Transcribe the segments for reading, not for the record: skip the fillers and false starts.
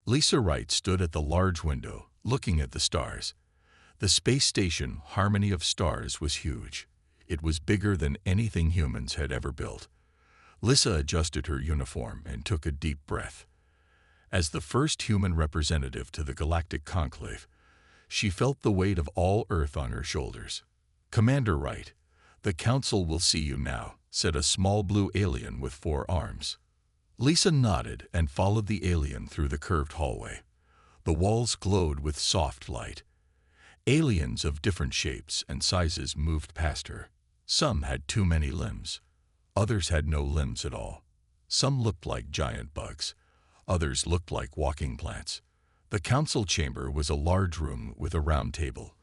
Lisa Wright stood at the large window, looking at the stars. The space station, Harmony of Stars, was huge. It was bigger than anything humans had ever built. Lisa adjusted her uniform and took a deep breath. As the first human representative to the Galactic Conclave, she felt the weight of all Earth on her shoulders. "Commander Wright, the Council will see you now," said a small blue alien with 4 arms. Lisa nodded and followed the alien through the curved hallway. The walls glowed with soft light. Aliens of different shapes and sizes moved past her. Some had too many limbs. Others had no limbs at all. Some looked like giant bugs. Others looked like walking plants. The council chamber was a large room with a round table.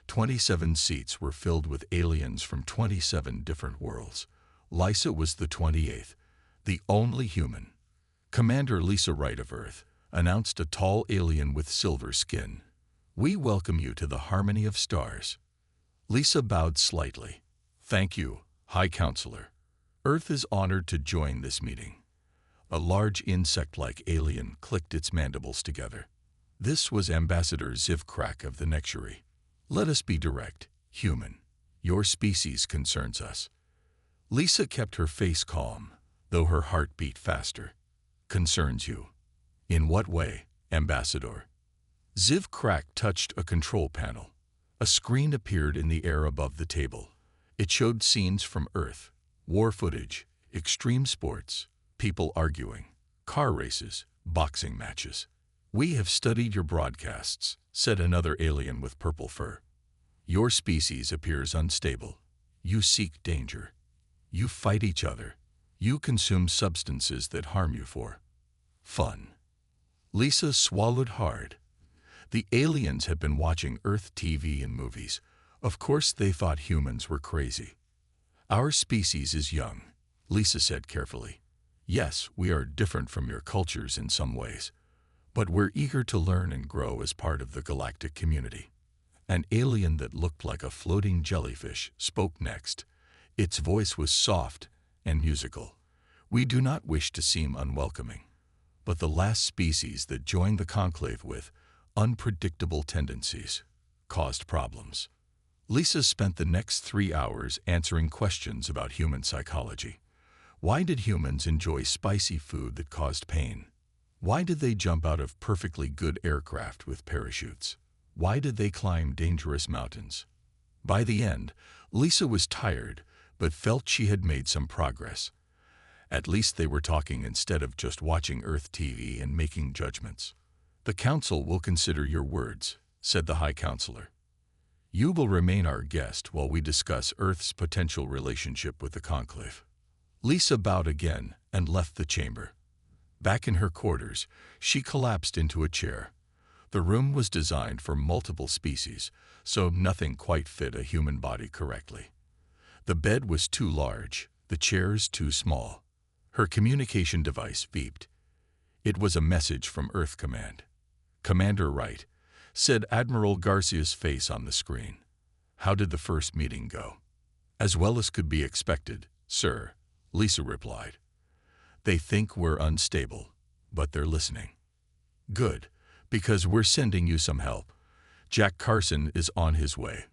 27 seats were filled with aliens from 27 different worlds. Lisa was the 28th, the only human. "Commander Lisa Wright of Earth," announced a tall alien with silver skin. "We welcome you to the Harmony of Stars." Lisa bowed slightly. "Thank you, High Counselor. Earth is honored to join this meeting." A large insect-like alien clicked its mandibles together. This was Ambassador Ziv Krak of the Nexury. "Let us be direct, human. Your species concerns us." Lisa kept her face calm, though her heart beat faster. "Concerns you? In what way, Ambassador?" Ziv Krak touched a control panel. A screen appeared in the air above the table. It showed scenes from Earth, war footage, extreme sports, people arguing, car races, boxing matches. "We have studied your broadcasts," said another alien with purple fur. "Your species appears unstable. You seek danger. You fight each other. You consume substances that harm you for fun." Lisa swallowed hard. The aliens had been watching Earth TV and movies. Of course they thought humans were crazy. "Our species is young," Lisa said carefully. "Yes, we are different from your cultures in some ways, but we're eager to learn and grow as part of the galactic community." An alien that looked like a floating jellyfish spoke next. Its voice was soft and musical. "We do not wish to seem unwelcoming, but the last species that joined the conclave with unpredictable tendencies caused problems." Lisa spent the next 3 hours answering questions about human psychology. Why did humans enjoy spicy food that caused pain? Why did they jump out of perfectly good aircraft with parachutes? Why did they climb dangerous mountains? By the end, Lisa was tired, but felt she had made some progress. At least they were talking instead of just watching Earth TV and making judgments. "The Council will consider your words," said the High Counselor. "You will remain our guest while we discuss Earth's potential relationship with the Conclave." Lisa bowed again and left the chamber. Back in her quarters, she collapsed into a chair. The room was designed for multiple species, so nothing quite fit a human body correctly. The bed was too large, the chairs too small. Her communication device beeped. It was a message from Earth Command. "Commander Wright," said Admiral Garcia's face on the screen. "How did the first meeting go?" "As well as could be expected, sir," Lisa replied. "They think we're unstable, but they're listening." "Good, because we're sending you some help. Jack Carson is on his way."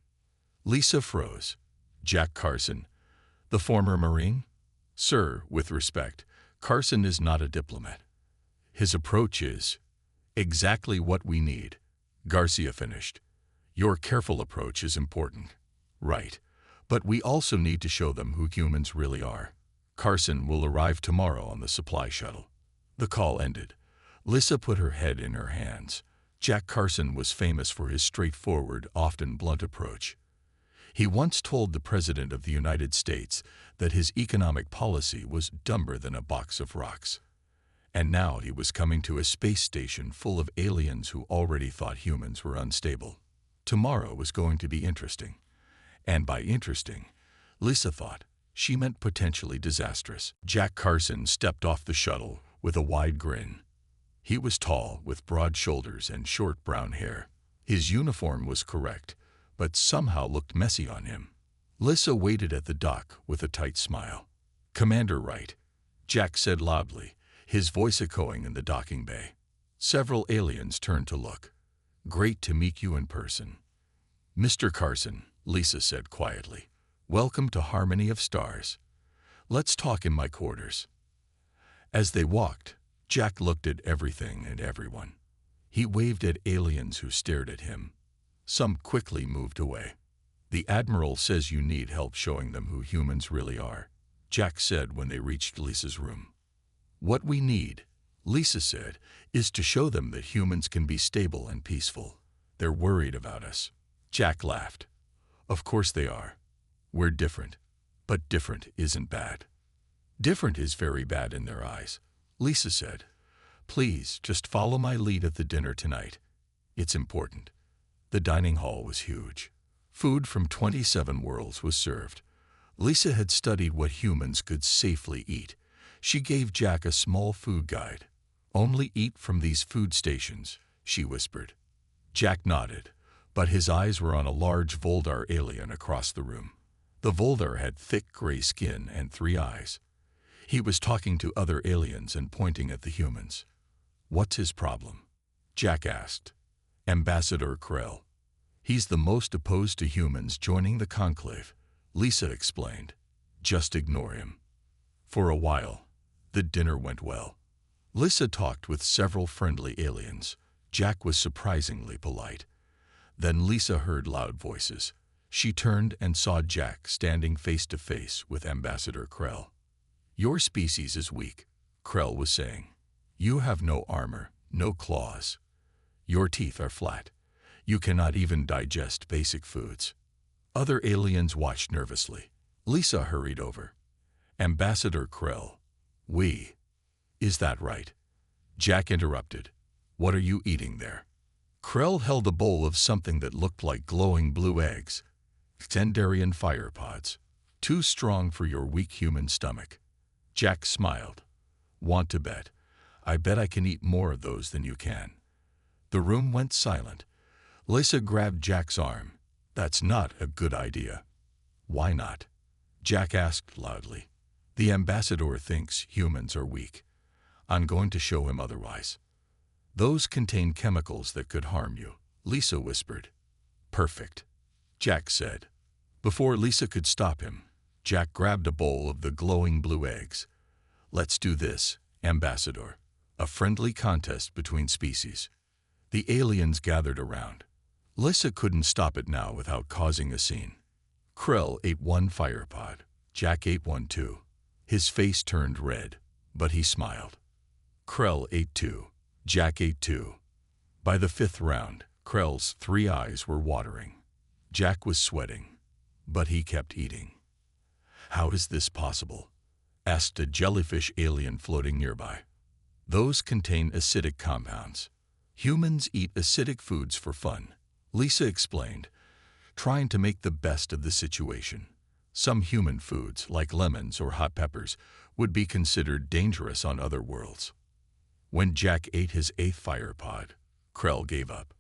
Lisa froze. "Jack Carson, the former Marine?" "Sir, with respect, Carson is not a diplomat. His approach is exactly what we need," Garcia finished. "Your careful approach is important." "Right, but we also need to show them who humans really are." "Carson will arrive tomorrow on the supply shuttle." The call ended. Lisa put her head in her hands. Jack Carson was famous for his straightforward, often blunt approach. He once told the President of the United States that his economic policy was dumber than a box of rocks. And now he was coming to a space station full of aliens who already thought humans were unstable. Tomorrow was going to be interesting. And by interesting, Lisa thought, she meant potentially disastrous. Jack Carson stepped off the shuttle with a wide grin. He was tall, with broad shoulders and short brown hair. His uniform was correct, but somehow looked messy on him. Lisa waited at the dock with a tight smile. "Commander Wright," Jack said loudly, his voice echoing in the docking bay. Several aliens turned to look. "Great to meet you in person." "Mr. Carson," Lisa said quietly, "welcome to Harmony of Stars. Let's talk in my quarters." As they walked, Jack looked at everything and everyone. He waved at aliens who stared at him. Some quickly moved away. "The Admiral says you need help showing them who humans really are," Jack said when they reached Lisa's room. "What we need," Lisa said, "is to show them that humans can be stable and peaceful. They're worried about us." Jack laughed. "Of course they are. We're different. But different isn't bad." "Different is very bad in their eyes," Lisa said. "Please, just follow my lead at the dinner tonight. It's important." The dining hall was huge. Food from 27 worlds was served. Lisa had studied what humans could safely eat. She gave Jack a small food guide. "Only eat from these food stations," she whispered. Jack nodded, but his eyes were on a large Voldar alien across the room. The Voldar had thick gray skin and 3 eyes. He was talking to other aliens and pointing at the humans. "What's his problem?" Jack asked. "Ambassador Krell. He's the most opposed to humans joining the Conclave," Lisa explained. "Just ignore him." For a while, the dinner went well. Lisa talked with several friendly aliens. Jack was surprisingly polite. Then Lisa heard loud voices. She turned and saw Jack standing face to face with Ambassador Krell. "Your species is weak," Krell was saying. "You have no armor, no claws. Your teeth are flat. You cannot even digest basic foods." Other aliens watched nervously. Lisa hurried over. "Ambassador Krell, is that right?" Jack interrupted. "What are you eating there?" Krell held a bowl of something that looked like glowing blue eggs. "Xendarian fire pods. Too strong for your weak human stomach." Jack smiled. "Want to bet? I bet I can eat more of those than you can." The room went silent. Lisa grabbed Jack's arm. "That's not a good idea." "Why not?" Jack asked loudly. "The ambassador thinks humans are weak. I'm going to show him otherwise." "Those contain chemicals that could harm you," Lisa whispered. "Perfect," Jack said. Before Lisa could stop him, Jack grabbed a bowl of the glowing blue eggs. "Let's do this, Ambassador. A friendly contest between species." The aliens gathered around. Lisa couldn't stop it now without causing a scene. Krell ate one fire pod. Jack ate one too. His face turned red, but he smiled. Krell ate 2. Jack ate 2. By the 5th round, Krell's 3 eyes were watering. Jack was sweating, but he kept eating. "How is this possible?" asked a jellyfish alien floating nearby. "Those contain acidic compounds. Humans eat acidic foods for fun," Lisa explained, trying to make the best of the situation. Some human foods, like lemons or hot peppers, would be considered dangerous on other worlds. When Jack ate his 8th fire pod, Krell gave up.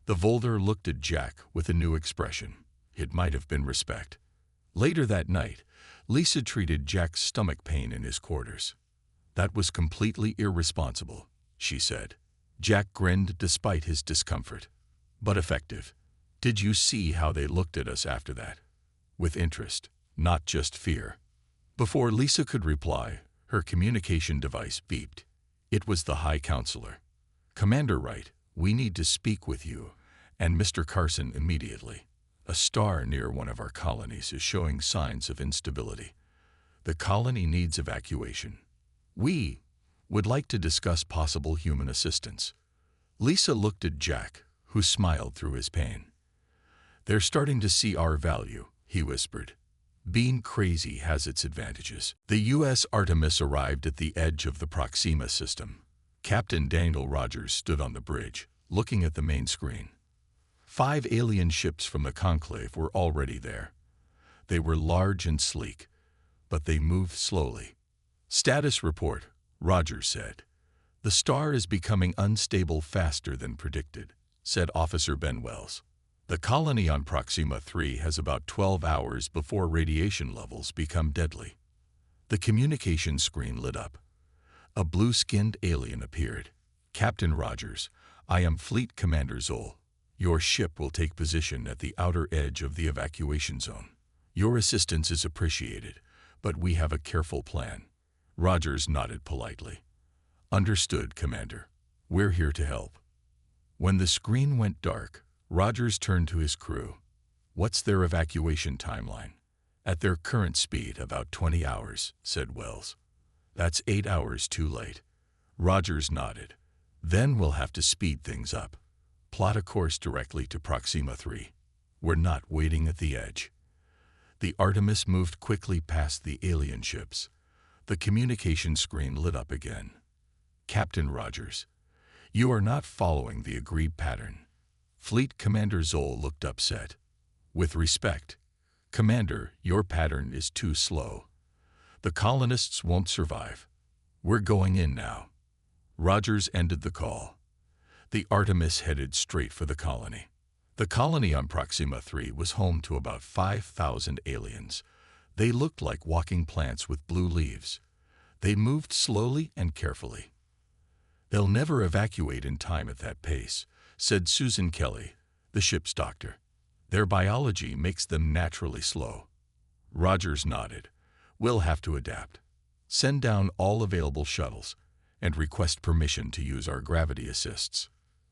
The Voldar looked at Jack with a new expression. It might have been respect. Later that night, Lisa treated Jack's stomach pain in his quarters. "That was completely irresponsible," she said. Jack grinned despite his discomfort. "But effective. Did you see how they looked at us after that?" With interest, not just fear. Before Lisa could reply, her communication device beeped. It was the High Counselor. "Commander Wright, we need to speak with you, and Mr. Carson immediately. A star near one of our colonies is showing signs of instability. The colony needs evacuation. We would like to discuss possible human assistance." Lisa looked at Jack, who smiled through his pain. "They're starting to see our value," he whispered. "Being crazy has its advantages." The U.S. Artemis arrived at the edge of the Proxima system. Captain Daniel Rogers stood on the bridge, looking at the main screen. 5 alien ships from the Conclave were already there. They were large and sleek, but they moved slowly. "Status report," Rogers said. "The star is becoming unstable faster than predicted," said Officer Ben Wells. "The colony on Proxima 3 has about 12 hours before radiation levels become deadly." The communication screen lit up. A blue-skinned alien appeared. Captain Rogers, I am Fleet Commander Zoll. Your ship will take position at the outer edge of the evacuation zone. Your assistance is appreciated, but we have a careful plan. Rogers nodded politely. Understood, Commander. We're here to help. When the screen went dark, Rogers turned to his crew. What's their evacuation timeline? At their current speed, about 20 hours, said Wells. That's 8 hours too late. Rogers nodded. Then we'll have to speed things up. Plot a course directly to Proxima 3. We're not waiting at the edge. The Artemis moved quickly past the alien ships. The communication screen lit up again. Captain Rogers, you are not following the agreed pattern. Fleet Commander Zoll looked upset. With respect, Commander, your pattern is too slow. The colonists won't survive. We're going in now. Rogers ended the call. The Artemis headed straight for the colony. The colony on Proxima 3 was home to about 5,000 aliens. They looked like walking plants with blue leaves. They moved slowly and carefully. They'll never evacuate in time at that pace, said Susan Kelly, the ship's doctor. Their biology makes them naturally slow. Rogers nodded. We'll have to adapt. Send down all available shuttles and request permission to use our gravity assists.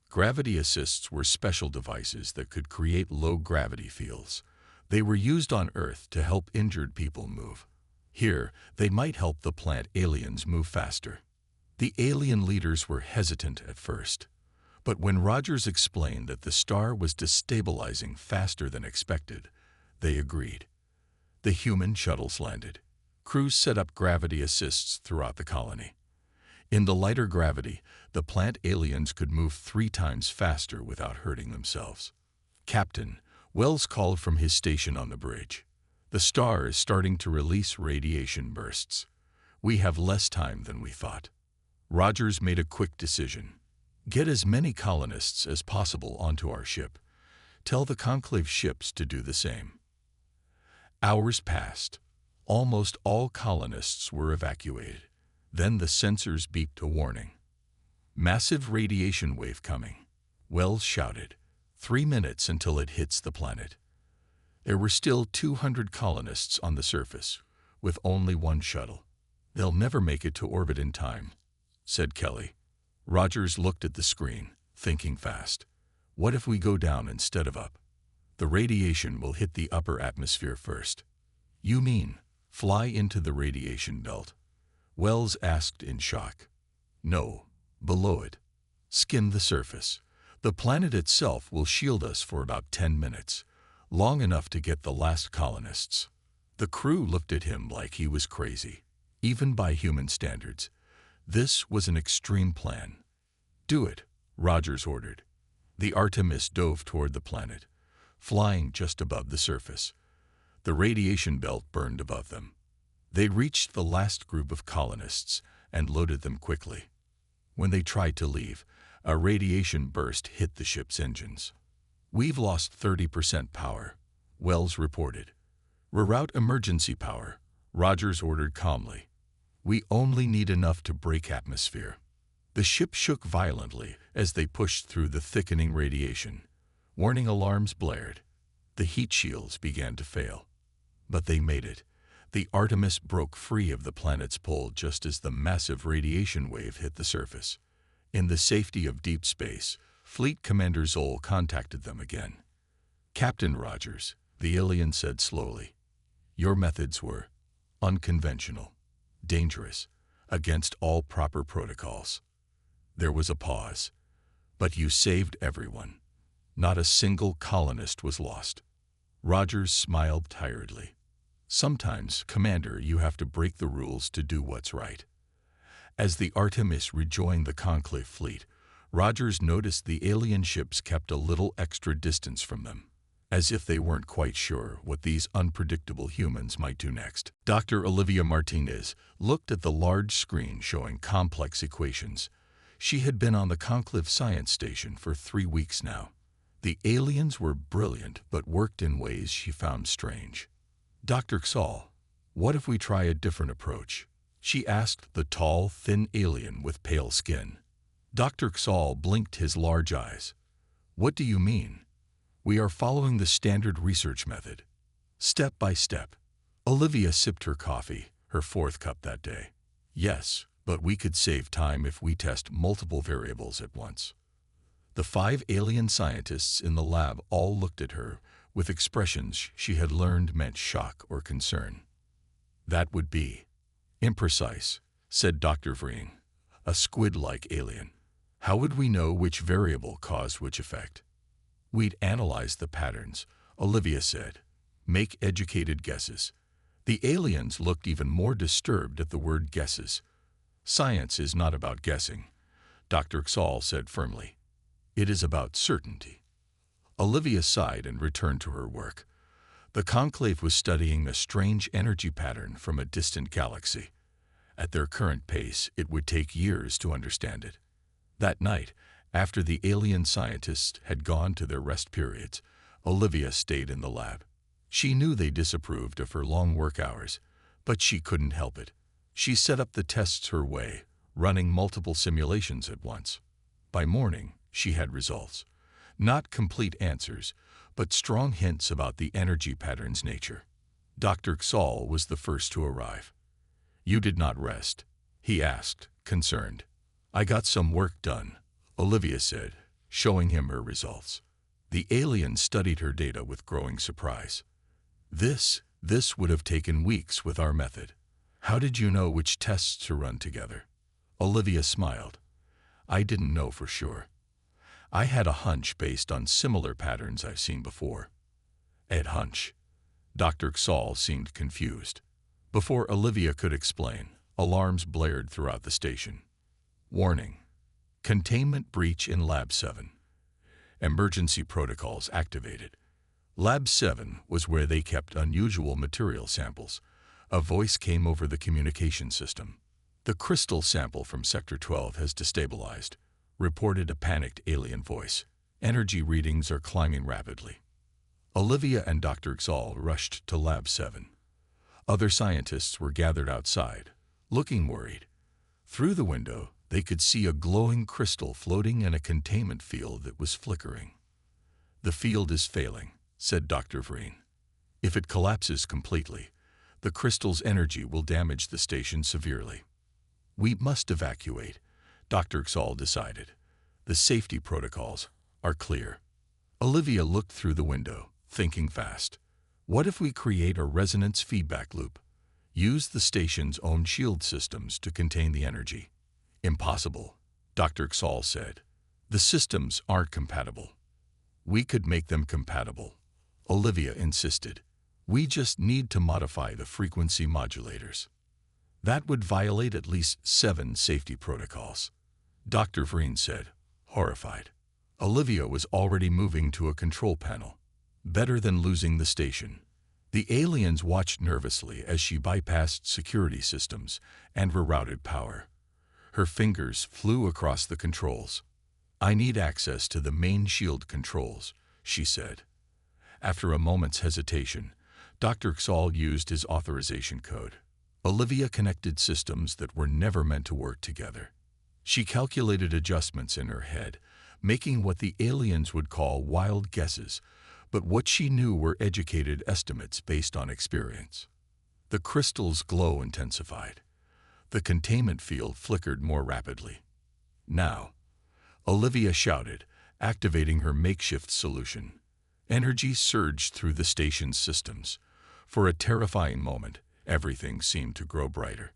Gravity assists were special devices that could create low-gravity fields. They were used on Earth to help injured people move. Here, they might help the plant aliens move faster. The alien leaders were hesitant at first, but when Rogers explained that the star was destabilizing faster than expected, they agreed. The human shuttles landed. Crews set up gravity assists throughout the colony. In the lighter gravity, the plant aliens could move 3 times faster without hurting themselves. Captain, Wells called from his station on the bridge. The star is starting to release radiation bursts. We have less time than we thought. Rogers made a quick decision. Get as many colonists as possible onto our ship. Tell the Conclave ships to do the same. Hours passed. Almost all colonists were evacuated. Then the sensors beeped a warning. Massive radiation wave coming. Wells shouted. 3 minutes until it hits the planet. There were still 200 colonists on the surface, with only one shuttle. They'll never make it to orbit in time, said Kelly. Rogers looked at the screen, thinking fast. What if we go down instead of up? The radiation will hit the upper atmosphere first. You mean, fly into the radiation belt? Wells asked in shock. No, below it. Skim the surface. The planet itself will shield us for about 10 minutes, long enough to get the last colonists. The crew looked at him like he was crazy, even by human standards. This was an extreme plan. Do it, Rogers ordered. The Artemis dove toward the planet, flying just above the surface. The radiation belt burned above them. They reached the last group of colonists and loaded them quickly. When they tried to leave, a radiation burst hit the ship's engines. We've lost 30% power, Wells reported. Reroute emergency power, Rogers ordered calmly. We only need enough to break atmosphere. The ship shook violently as they pushed through the thickening radiation. Warning alarms blared. The heat shields began to fail. But they made it. The Artemis broke free of the planet's pull just as the massive radiation wave hit the surface. In the safety of deep space, Fleet Commander Zoll contacted them again. Captain Rogers, the alien said slowly, your methods were unconventional, dangerous, against all proper protocols. There was a pause. But you saved everyone. Not a single colonist was lost. Rogers smiled tiredly. Sometimes, Commander, you have to break the rules to do what's right. As the Artemis rejoined the Conclave fleet, Rogers noticed the alien ships kept a little extra distance from them, as if they weren't quite sure what these unpredictable humans might do next. Dr. Olivia Martinez looked at the large screen showing complex equations. She had been on the Conclave Science Station for 3 weeks now. The aliens were brilliant, but worked in ways she found strange. Dr. Xal, what if we try a different approach? She asked the tall, thin alien with pale skin. Dr. Xal blinked his large eyes. What do you mean? We are following the standard research method. Step by step. Olivia sipped her coffee, her fourth cup that day. Yes, but we could save time if we test multiple variables at once. The 5 alien scientists in the lab all looked at her with expressions she had learned meant shock or concern. That would be imprecise, said Dr. Vreen, a squid-like alien. How would we know which variable caused which effect? We'd analyze the patterns, Olivia said. Make educated guesses. The aliens looked even more disturbed at the word guesses. Science is not about guessing, Dr. Xal said firmly. It is about certainty. Olivia sighed and returned to her work. The conclave was studying a strange energy pattern from a distant galaxy. At their current pace, it would take years to understand it. That night, after the alien scientists had gone to their rest periods, Olivia stayed in the lab. She knew they disapproved of her long work hours, but she couldn't help it. She set up the tests her way, running multiple simulations at once. By morning, she had results. Not complete answers, but strong hints about the energy pattern's nature. Dr. Xal was the first to arrive. You did not rest, he asked, concerned. I got some work done, Olivia said, showing him her results. The alien studied her data with growing surprise. This would have taken weeks with our method. How did you know which tests to run together? Olivia smiled. I didn't know for sure. I had a hunch based on similar patterns I've seen before. A hunch. Dr. Xal seemed confused. Before Olivia could explain, alarms blared throughout the station. Warning. Containment breach in Lab 7. Emergency protocols activated. Lab 7 was where they kept unusual material samples. A voice came over the communication system. The crystal sample from Sector 12 has destabilized, reported a panicked alien voice. Energy readings are climbing rapidly. Olivia and Dr. Xal rushed to Lab 7. Other scientists were gathered outside, looking worried. Through the window, they could see a glowing crystal floating in a containment field that was flickering. The field is failing, said Dr. Vreen. If it collapses completely, the crystal's energy will damage the station severely. We must evacuate, Dr. Xal decided. The safety protocols are clear. Olivia looked through the window, thinking fast. What if we create a resonance feedback loop? Use the station's own shield systems to contain the energy. Impossible, Dr. Xal said. The systems aren't compatible. We could make them compatible, Olivia insisted. We just need to modify the frequency modulators. That would violate at least 7 safety protocols, Dr. Vreen said, horrified. Olivia was already moving to a control panel. Better than losing the station. The aliens watched nervously as she bypassed security systems and rerouted power. Her fingers flew across the controls. I need access to the main shield controls, she said. After a moment's hesitation, Dr. Xal used his authorization code. Olivia connected systems that were never meant to work together. She calculated adjustments in her head, making what the aliens would call wild guesses, but what she knew were educated estimates based on experience. The crystal's glow intensified. The containment field flickered more rapidly. Now, Olivia shouted, activating her makeshift solution. Energy surged through the station's systems. For a terrifying moment, everything seemed to grow brighter.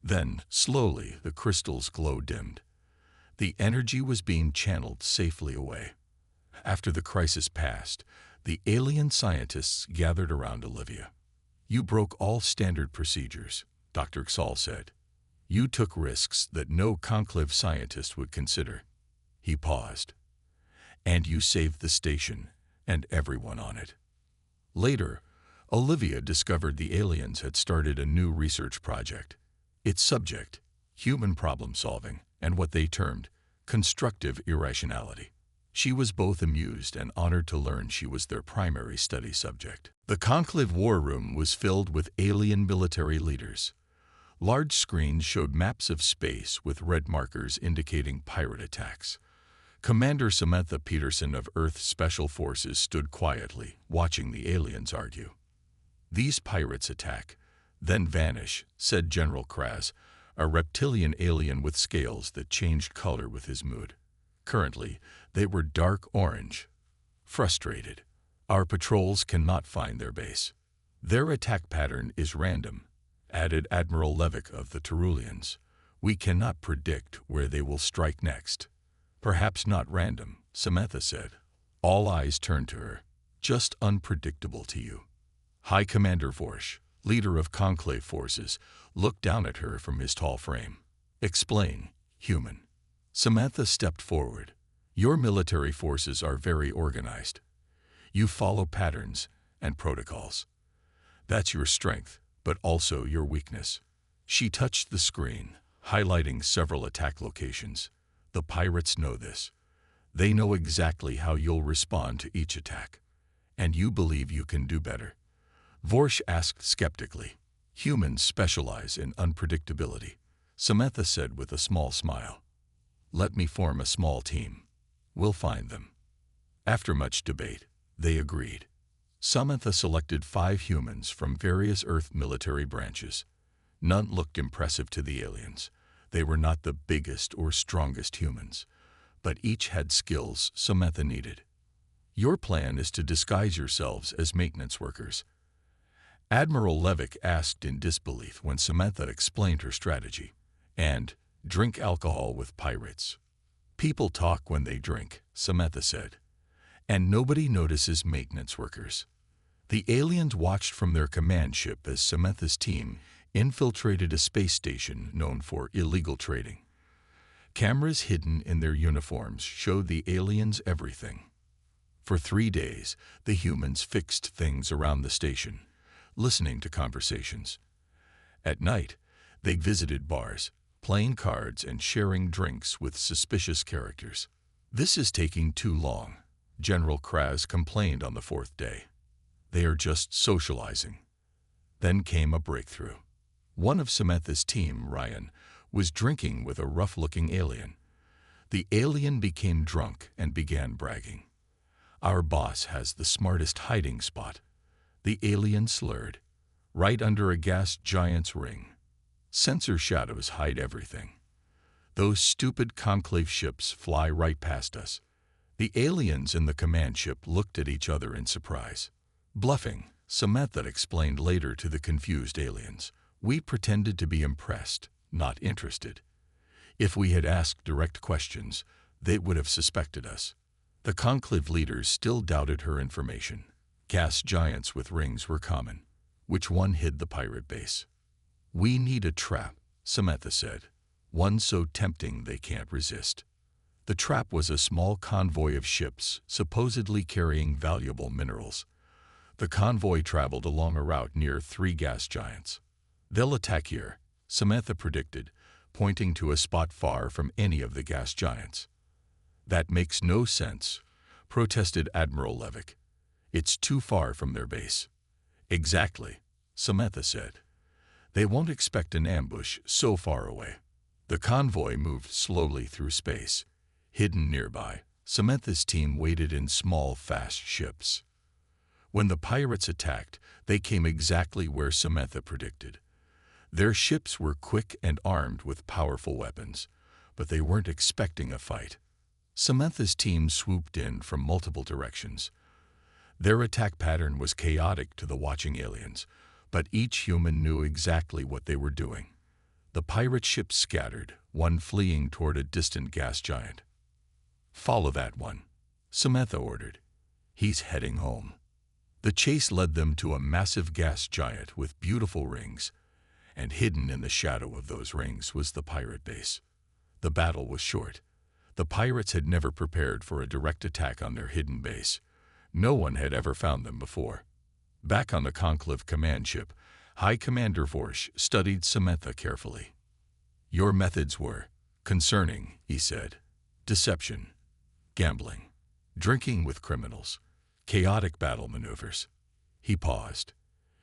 Then, slowly, the crystal's glow dimmed. The energy was being channeled safely away. After the crisis passed, the alien scientists gathered around Olivia. You broke all standard procedures, Dr. Xal said. You took risks that no conclave scientist would consider. He paused. And you saved the station and everyone on it. Later, Olivia discovered the aliens had started a new research project. Its subject, human problem solving, and what they termed constructive irrationality. She was both amused and honored to learn she was their primary study subject. The conclave war room was filled with alien military leaders. Large screens showed maps of space with red markers indicating pirate attacks. Commander Samantha Peterson of Earth Special Forces stood quietly, watching the aliens argue. "These pirates attack, then vanish," said General Kraz, a reptilian alien with scales that changed color with his mood. Currently, they were dark orange. Frustrated, "Our patrols cannot find their base. Their attack pattern is random," added Admiral Levick of the Terulians. "We cannot predict where they will strike next." "Perhaps not random," Samantha said. All eyes turned to her. "Just unpredictable to you." High Commander Vorsh, leader of Conclave forces, looked down at her from his tall frame. "Explain, human." Samantha stepped forward. "Your military forces are very organized. You follow patterns and protocols. That's your strength, but also your weakness." She touched the screen, highlighting several attack locations. "The pirates know this. They know exactly how you'll respond to each attack. And you believe you can do better?" Vorsh asked skeptically. "Humans specialize in unpredictability," Samantha said with a small smile. "Let me form a small team. We'll find them." After much debate, they agreed. Samantha selected 5 humans from various Earth military branches. None looked impressive to the aliens. They were not the biggest or strongest humans, but each had skills Samantha needed. "Your plan is to disguise yourselves as maintenance workers." Admiral Levick asked in disbelief when Samantha explained her strategy. "And drink alcohol with pirates." "People talk when they drink," Samantha said. "And nobody notices maintenance workers." The aliens watched from their command ship as Samantha's team infiltrated a space station known for illegal trading. Cameras hidden in their uniforms showed the aliens everything. For 3 days, the humans fixed things around the station, listening to conversations. At night, they visited bars, playing cards and sharing drinks with suspicious characters. "This is taking too long," General Kraz complained on the 4th day. "They are just socializing." Then came a breakthrough. One of Samantha's team, Ryan, was drinking with a rough-looking alien. The alien became drunk and began bragging. "Our boss has the smartest hiding spot." The alien slurred. "Right under a gas giant's ring. Sensor shadows hide everything. Those stupid conclave ships fly right past us." The aliens in the command ship looked at each other in surprise. "Bluffing," Samantha explained later to the confused aliens. "We pretended to be impressed, not interested. If we had asked direct questions, they would have suspected us." The conclave leaders still doubted her information. Gas giants with rings were common. Which one hid the pirate base? "We need a trap," Samantha said. "One so tempting they can't resist." The trap was a small convoy of ships supposedly carrying valuable minerals. The convoy traveled along a route near 3 gas giants. "They'll attack here," Samantha predicted, pointing to a spot far from any of the gas giants. "That makes no sense," protested Admiral Levick. "It's too far from their base." "Exactly," Samantha said. "They won't expect an ambush so far away." The convoy moved slowly through space. Hidden nearby, Samantha's team waited in small, fast ships. When the pirates attacked, they came exactly where Samantha predicted. Their ships were quick and armed with powerful weapons, but they weren't expecting a fight. Samantha's team swooped in from multiple directions. Their attack pattern was chaotic to the watching aliens, but each human knew exactly what they were doing. The pirate ships scattered, one fleeing toward a distant gas giant. "Follow that one," Samantha ordered. "He's heading home." The chase led them to a massive gas giant with beautiful rings, and hidden in the shadow of those rings was the pirate base. The battle was short. The pirates had never prepared for a direct attack on their hidden base. No one had ever found them before. Back on the Conclave command ship, High Commander Vorsh studied Samantha carefully. "Your methods were concerning," he said. "Deception, gambling, drinking with criminals, chaotic battle maneuvers." He paused.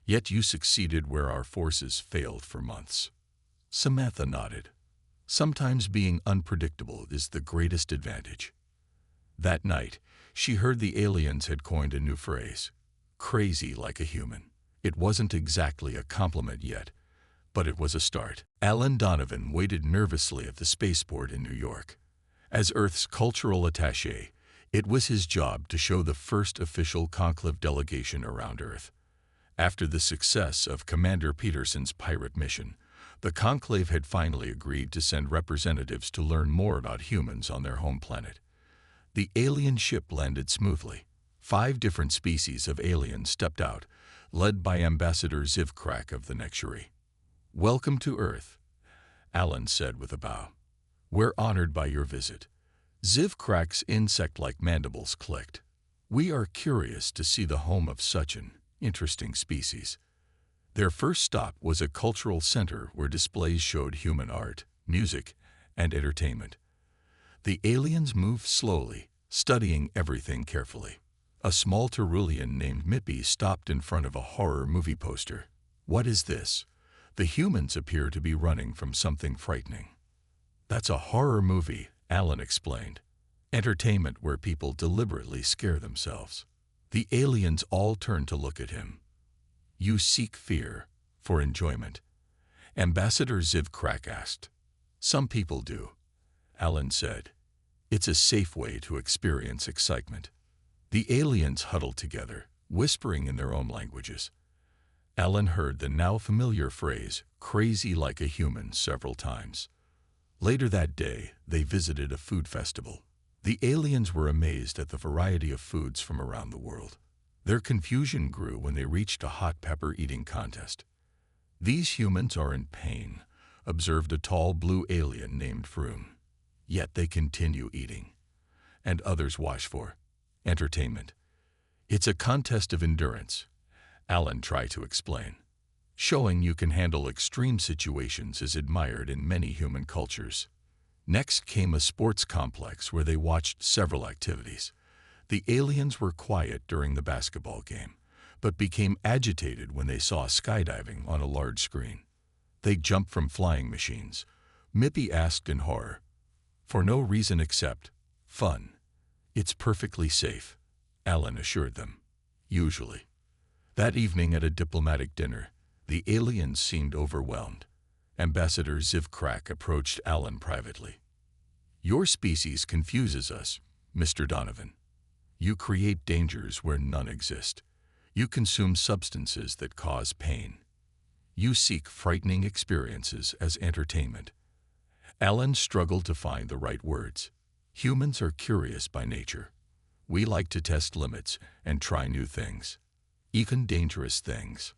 "Yet you succeeded where our forces failed for months." Samantha nodded. Sometimes being unpredictable is the greatest advantage. That night, she heard the aliens had coined a new phrase, crazy like a human. It wasn't exactly a compliment yet, but it was a start. Alan Donovan waited nervously at the spaceport in New York. As Earth's cultural attaché, it was his job to show the first official conclave delegation around Earth. After the success of Commander Peterson's pirate mission, the conclave had finally agreed to send representatives to learn more about humans on their home planet. The alien ship landed smoothly. 5 different species of aliens stepped out, led by Ambassador Zivkrak of the Nexury. "Welcome to Earth," Alan said with a bow. "We're honored by your visit." Zivkrak's insect-like mandibles clicked. "We are curious to see the home of such an interesting species." Their first stop was a cultural center where displays showed human art, music, and entertainment. The aliens moved slowly, studying everything carefully. A small Tyrolean named Mippy stopped in front of a horror movie poster. "What is this?" "The humans appear to be running from something frightening." "That's a horror movie," Alan explained. "Entertainment where people deliberately scare themselves." The aliens all turned to look at him. "You seek fear for enjoyment?" Ambassador Zivkrak asked. "Some people do," Alan said. "It's a safe way to experience excitement." The aliens huddled together, whispering in their own languages. Alan heard the now familiar phrase, "crazy like a human," several times. Later that day, they visited a food festival. The aliens were amazed at the variety of foods from around the world. Their confusion grew when they reached a hot pepper eating contest. "These humans are in pain," observed a tall blue alien named Froon. "Yet they continue eating." And others watch for entertainment. "It's a contest of endurance," Alan tried to explain. "Showing you can handle extreme situations is admired in many human cultures." Next came a sports complex where they watched several activities. The aliens were quiet during the basketball game, but became agitated when they saw skydiving on a large screen. They jumped from flying machines. Mippy asked in horror. "For no reason except fun." "It's perfectly safe," Alan assured them. "Usually." That evening at a diplomatic dinner, the aliens seemed overwhelmed. Ambassador Zivkrak approached Alan privately. "Your species confuses us, Mr. Donovan. You create dangers where none exist. You consume substances that cause pain. You seek frightening experiences as entertainment." Alan struggled to find the right words. "Humans are curious by nature. We like to test limits and try new things, even dangerous things."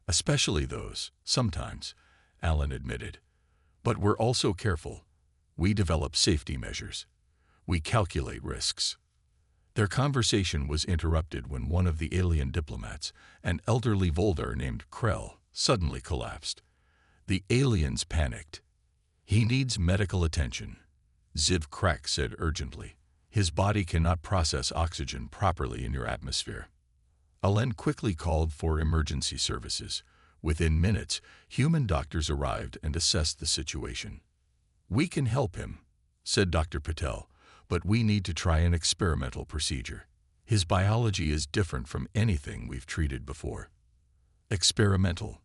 "Especially those, sometimes," Alan admitted. "But we're also careful. We develop safety measures. We calculate risks." Their conversation was interrupted when one of the alien diplomats, an elderly Voldar named Krell, suddenly collapsed. The aliens panicked. "He needs medical attention," Zivkrak said urgently. "His body cannot process oxygen properly in your atmosphere." Alan quickly called for emergency services. Within minutes, human doctors arrived and assessed the situation. "We can help him," said Dr. Patel, "but we need to try an experimental procedure. His biology is different from anything we've treated before." "Experimental?"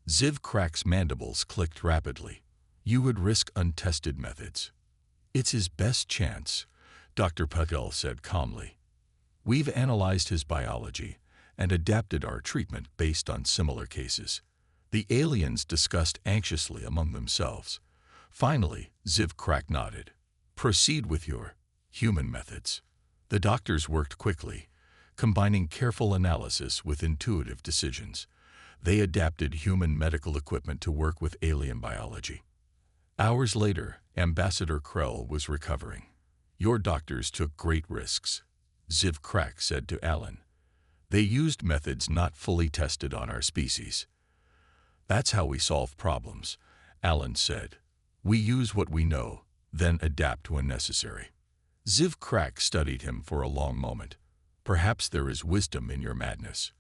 Zivkrak's mandibles clicked rapidly. "You would risk untested methods." "It's his best chance," Dr. Patel said calmly. "We've analyzed his biology and adapted our treatment based on similar cases." The aliens discussed anxiously among themselves. Finally, Zivkrak nodded. "Proceed with your human methods." The doctors worked quickly, combining careful analysis with intuitive decisions. They adapted human medical equipment to work with alien biology. Hours later, Ambassador Krell was recovering. "Your doctors took great risks," Zivkrak said to Alan. "They used methods not fully tested on our species." "That's how we solve problems," Alan said. "We use what we know, then adapt when necessary." Zivkrak studied him for a long moment. "Perhaps there is wisdom in your madness."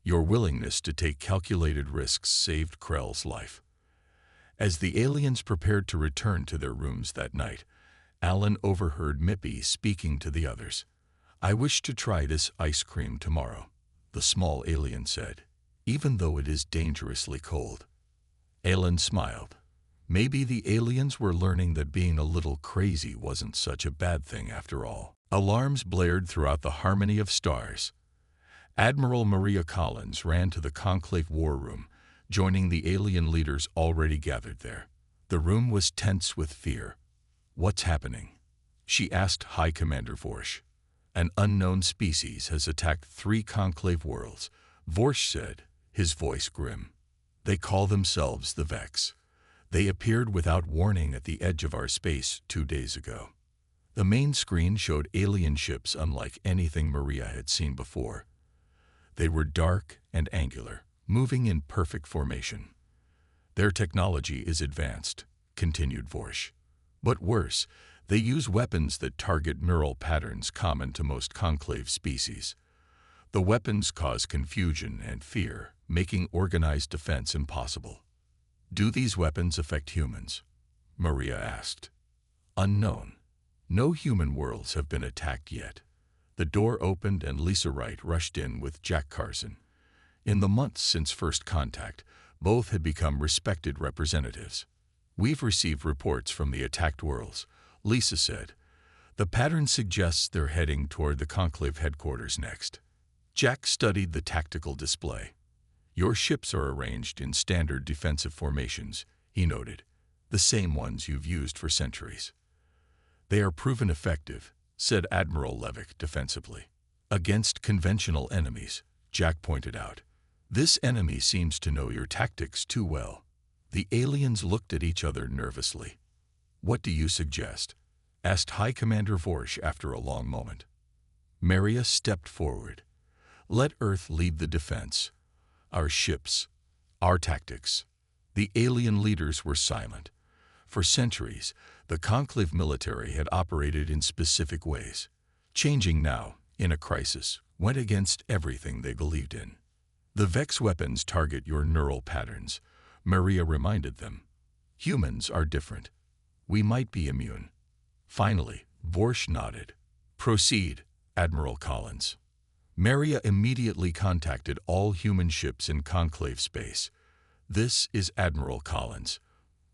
"Your willingness to take calculated risks saved Krell's life." As the aliens prepared to return to their rooms that night, Alan overheard Mippy speaking to the others. "I wish to try this ice cream tomorrow," the small alien said, "even though it is dangerously cold." Alan smiled. Maybe the aliens were learning that being a little crazy wasn't such a bad thing after all. Alarms blared throughout the harmony of stars. Admiral Maria Collins ran to the Conclave War Room, joining the alien leaders already gathered there. The room was tense with fear. "What's happening?" she asked High Commander Vorsh. "An unknown species has attacked 3 Conclave worlds," Vorsh said, his voice grim. "They call themselves the Vex. They appeared without warning at the edge of our space 2 days ago." The main screen showed alien ships unlike anything Maria had seen before. They were dark and angular, moving in perfect formation. "Their technology is advanced," continued Vorsh. "But worse, they use weapons that target neural patterns common to most conclave species. The weapons cause confusion and fear, making organized defense impossible." "Do these weapons affect humans?" Maria asked. "Unknown. No human worlds have been attacked yet." The door opened and Lisa Wright rushed in with Jack Carson. In the months since first contact, both had become respected representatives. "We've received reports from the attacked worlds," Lisa said. "The pattern suggests they're heading toward the Conclave headquarters next." Jack studied the tactical display. "Your ships are arranged in standard defensive formations," he noted, "the same ones you've used for centuries." "They are proven effective," said Admiral Levick defensively. "Against conventional enemies," Jack pointed out. "This enemy seems to know your tactics too well." The aliens looked at each other nervously. "What do you suggest?" asked High Commander Vorsh after a long moment. Maria stepped forward. "Let Earth lead the defense. Our ships, our tactics." The alien leaders were silent. For centuries, the Conclave military had operated in specific ways. Changing now, in a crisis, went against everything they believed in. "The Vex weapons target your neural patterns," Maria reminded them. "Humans are different. We might be immune." Finally, Vorsh nodded. "Proceed, Admiral Collins." Maria immediately contacted all human ships in Conclave space. "This is Admiral Collins.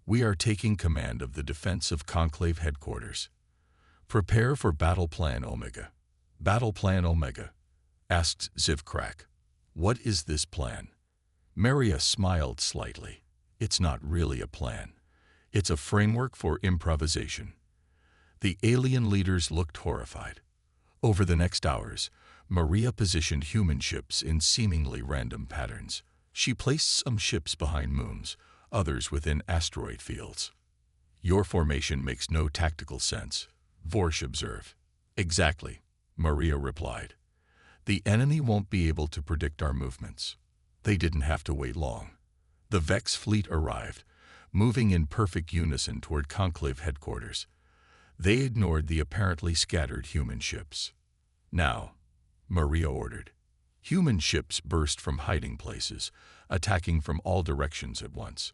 We are taking command of the defense of Conclave headquarters. Prepare for Battle Plan Omega." "Battle Plan Omega?" asked Zivkrak. "What is this plan?" Maria smiled slightly. "It's not really a plan. It's a framework for improvisation." The alien leaders looked horrified. Over the next hours, Maria positioned human ships in seemingly random patterns. She placed some ships behind moons, others within asteroid fields. "Your formation makes no tactical sense," Vorsh observed. "Exactly," Maria replied. "The enemy won't be able to predict our movements." They didn't have to wait long. The Vex fleet arrived, moving in perfect unison toward Conclave headquarters. They ignored the apparently scattered human ships. "Now," Maria ordered. Human ships burst from hiding places, attacking from all directions at once.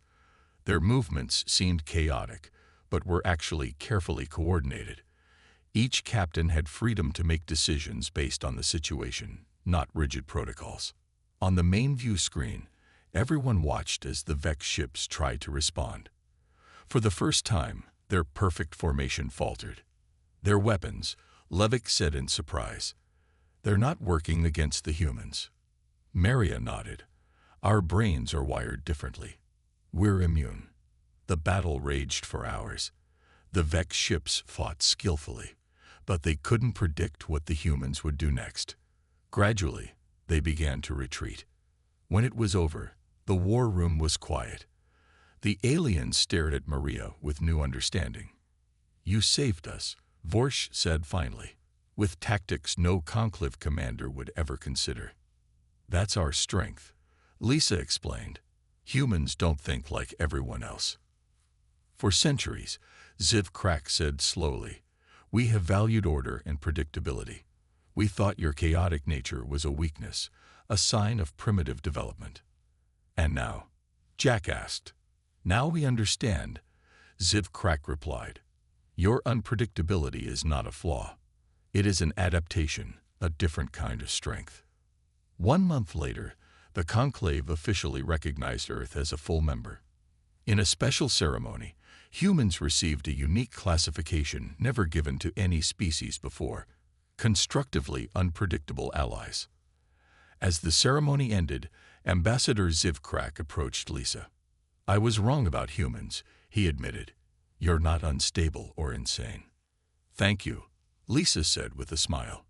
Their movements seemed chaotic, but were actually carefully coordinated. Each captain had freedom to make decisions based on the situation, not rigid protocols. On the main view screen, everyone watched as the Vex ships tried to respond. For the first time, their perfect formation faltered. "Their weapons," Levick said in surprise. "They're not working against the humans." Maria nodded. "Our brains are wired differently. We're immune." The battle raged for hours. The Vex ships fought skillfully, but they couldn't predict what the humans would do next. Gradually, they began to retreat. When it was over, the war room was quiet. The aliens stared at Maria with new understanding. "You saved us," Vorsh said finally, "with tactics no Conclave commander would ever consider." "That's our strength," Lisa explained. "Humans don't think like everyone else." "For centuries," Zivkrak said slowly, "we have valued order and predictability. We thought your chaotic nature was a weakness, a sign of primitive development." "And now?" Jack asked. Now we understand, Zivcrack replied. Your unpredictability is not a flaw. It is an adaptation, a different kind of strength. 1 month later, the conclave officially recognized Earth as a full member. In a special ceremony, humans received a unique classification never given to any species before: constructively unpredictable allies. As the ceremony ended, Ambassador Zivcrack approached Lisa. I was wrong about humans, he admitted. You're not unstable or insane. Thank you, Lisa said with a smile.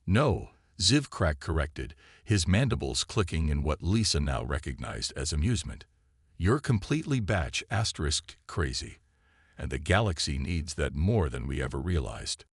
No, Zivcrack corrected, his mandibles clicking in what Lisa now recognized as amusement. You're completely Batsh **crazy, and the galaxy needs that more than we ever realized.